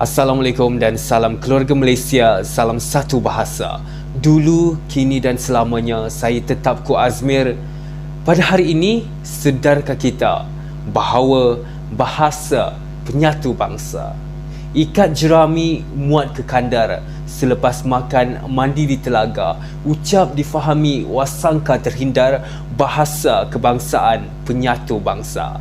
Assalamualaikum dan salam keluarga Malaysia, salam satu bahasa. Dulu, kini dan selamanya saya tetap Ko Azmir. Pada hari ini, sedarkah kita bahawa bahasa penyatu bangsa. Ikat jerami muat ke kandar, selepas makan mandi di telaga, ucap difahami wasangka terhindar, bahasa kebangsaan penyatu bangsa.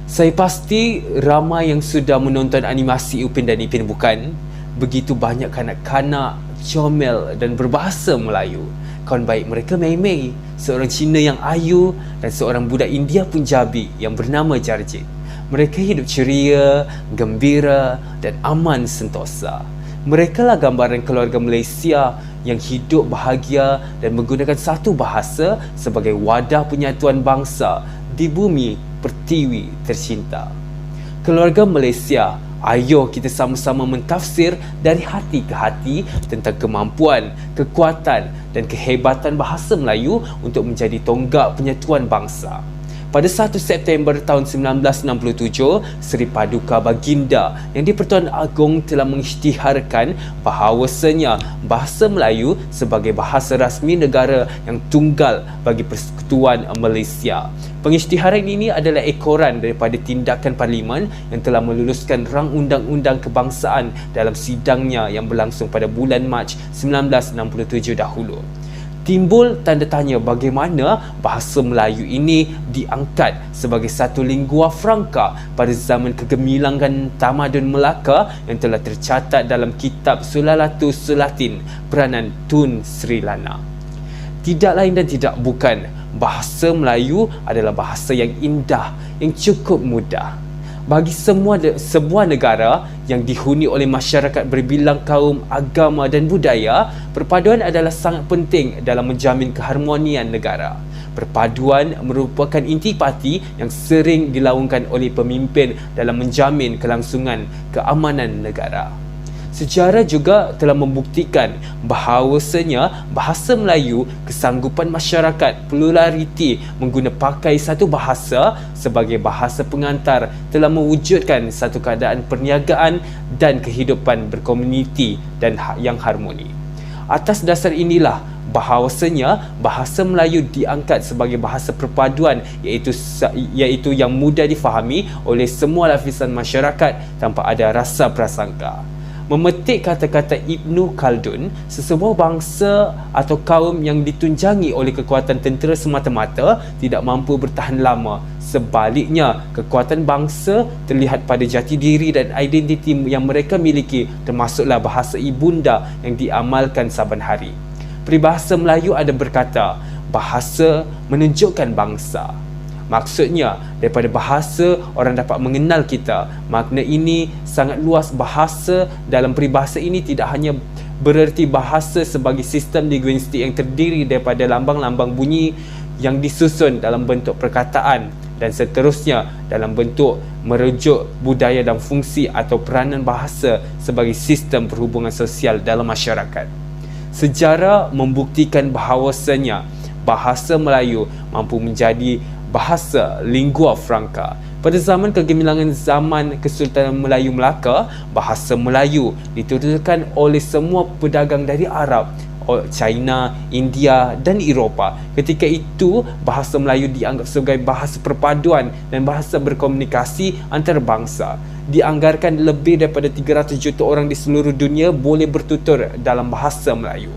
Saya pasti ramai yang sudah menonton animasi Upin dan Ipin, bukan? Begitu banyak kanak-kanak, comel dan berbahasa Melayu. Kawan baik mereka Mei, seorang Cina yang ayu dan seorang budak India Punjabi yang bernama Jarjit. Mereka hidup ceria, gembira dan aman sentosa. Mereka lah gambaran keluarga Malaysia yang hidup bahagia dan menggunakan satu bahasa sebagai wadah penyatuan bangsa di bumi pertiwi tercinta. Keluarga Malaysia, ayo kita sama-sama mentafsir dari hati ke hati tentang kemampuan, kekuatan dan kehebatan bahasa Melayu untuk menjadi tonggak penyatuan bangsa. Pada 1 September tahun 1967, Seri Paduka Baginda yang di-Pertuan Agong telah mengisytiharkan bahawasanya bahasa Melayu sebagai bahasa rasmi negara yang tunggal bagi Persekutuan Malaysia. Pengisytiharan ini adalah ekoran daripada tindakan Parlimen yang telah meluluskan rang undang-undang kebangsaan dalam sidangnya yang berlangsung pada bulan Mac 1967 dahulu. Timbul tanda tanya bagaimana bahasa Melayu ini diangkat sebagai satu lingua franca pada zaman kegemilangan tamadun Melaka yang telah tercatat dalam kitab Sulalatus Sulatin peranan Tun Sri Lana. Tidak lain dan tidak bukan, bahasa Melayu adalah bahasa yang indah, yang cukup mudah. Bagi sebuah negara yang dihuni oleh masyarakat berbilang kaum, agama dan budaya, perpaduan adalah sangat penting dalam menjamin keharmonian negara. Perpaduan merupakan intipati yang sering dilaungkan oleh pemimpin dalam menjamin kelangsungan keamanan negara. Sejarah juga telah membuktikan bahawasanya bahasa Melayu, kesanggupan masyarakat, pluraliti mengguna pakai satu bahasa sebagai bahasa pengantar telah mewujudkan satu keadaan perniagaan dan kehidupan berkomuniti dan yang harmoni. Atas dasar inilah bahawasanya bahasa Melayu diangkat sebagai bahasa perpaduan iaitu yang mudah difahami oleh semua lapisan masyarakat tanpa ada rasa prasangka. Memetik kata-kata Ibnu Khaldun, sesebuah bangsa atau kaum yang ditunjangi oleh kekuatan tentera semata-mata tidak mampu bertahan lama. Sebaliknya, kekuatan bangsa terlihat pada jati diri dan identiti yang mereka miliki, termasuklah bahasa ibunda yang diamalkan saban hari. Peribahasa Melayu ada berkata, bahasa menunjukkan bangsa. Maksudnya, daripada bahasa orang dapat mengenal kita. Makna ini sangat luas. Bahasa dalam peribahasa ini tidak hanya bererti bahasa sebagai sistem linguistik yang terdiri daripada lambang-lambang bunyi yang disusun dalam bentuk perkataan dan seterusnya dalam bentuk merujuk budaya dan fungsi atau peranan bahasa sebagai sistem perhubungan sosial dalam masyarakat. Sejarah membuktikan bahawasanya bahasa Melayu mampu menjadi bahasa lingua franca. Pada zaman kegemilangan zaman Kesultanan Melayu Melaka, bahasa Melayu dituturkan oleh semua pedagang dari Arab, China, India dan Eropah. Ketika itu, bahasa Melayu dianggap sebagai bahasa perpaduan dan bahasa berkomunikasi antarabangsa. Dianggarkan lebih daripada 300 juta orang di seluruh dunia boleh bertutur dalam bahasa Melayu.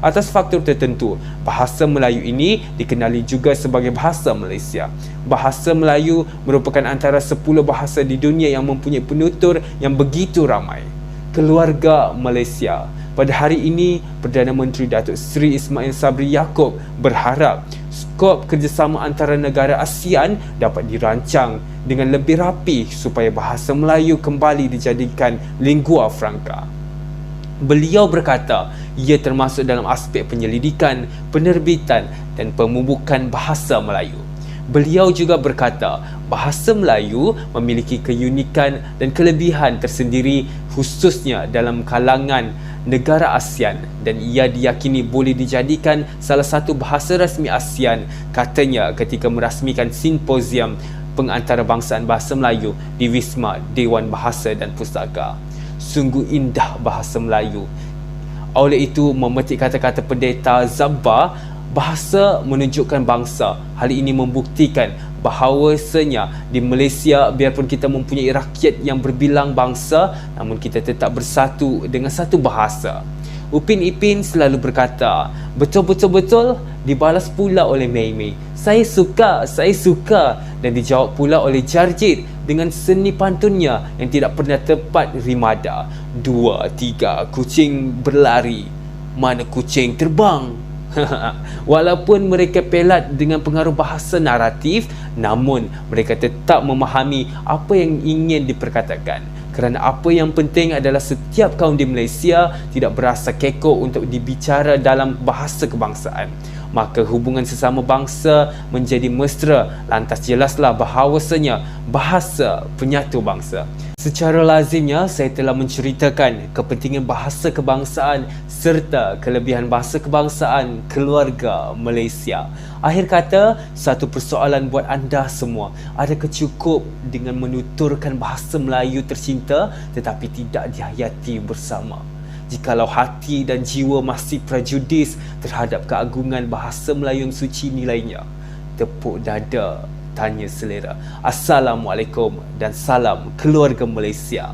Atas faktor tertentu, bahasa Melayu ini dikenali juga sebagai bahasa Malaysia. Bahasa Melayu merupakan antara 10 bahasa di dunia yang mempunyai penutur yang begitu ramai. Keluarga Malaysia. Pada hari ini, Perdana Menteri Datuk Seri Ismail Sabri Yaakob berharap skop kerjasama antara negara ASEAN dapat dirancang dengan lebih rapi supaya bahasa Melayu kembali dijadikan lingua franca. Beliau berkata, ia termasuk dalam aspek penyelidikan, penerbitan dan pemubukan bahasa Melayu. Beliau juga berkata, bahasa Melayu memiliki keunikan dan kelebihan tersendiri khususnya dalam kalangan negara ASEAN dan ia diyakini boleh dijadikan salah satu bahasa rasmi ASEAN, katanya ketika merasmikan simposium pengantarabangsa bahasa Melayu di Wisma Dewan Bahasa dan Pustaka. Sungguh indah bahasa Melayu. Oleh itu, memetik kata-kata pendeta Zabbar, bahasa menunjukkan bangsa. Hal ini membuktikan bahawasanya di Malaysia, biarpun kita mempunyai rakyat yang berbilang bangsa, namun kita tetap bersatu dengan satu bahasa. Upin Ipin selalu berkata, betul-betul-betul, dibalas pula oleh Mei Mei, saya suka. Dan dijawab pula oleh Jarjit dengan seni pantunnya yang tidak pernah tepat rimada. 2, 3, kucing berlari, mana kucing terbang. Walaupun mereka pelat dengan pengaruh bahasa naratif, namun mereka tetap memahami apa yang ingin diperkatakan. Kerana apa yang penting adalah setiap kaum di Malaysia tidak berasa kekok untuk dibicara dalam bahasa kebangsaan. Maka hubungan sesama bangsa menjadi mesra, lantas jelaslah bahawasanya bahasa penyatu bangsa. Secara lazimnya, saya telah menceritakan kepentingan bahasa kebangsaan serta kelebihan bahasa kebangsaan keluarga Malaysia. Akhir kata, satu persoalan buat anda semua. Adakah cukup dengan menuturkan bahasa Melayu tercinta tetapi tidak dihayati bersama? Jikalau hati dan jiwa masih prejudis terhadap keagungan bahasa Melayu yang suci nilainya, tepuk dada, tanya selera. Assalamualaikum dan salam keluarga Malaysia.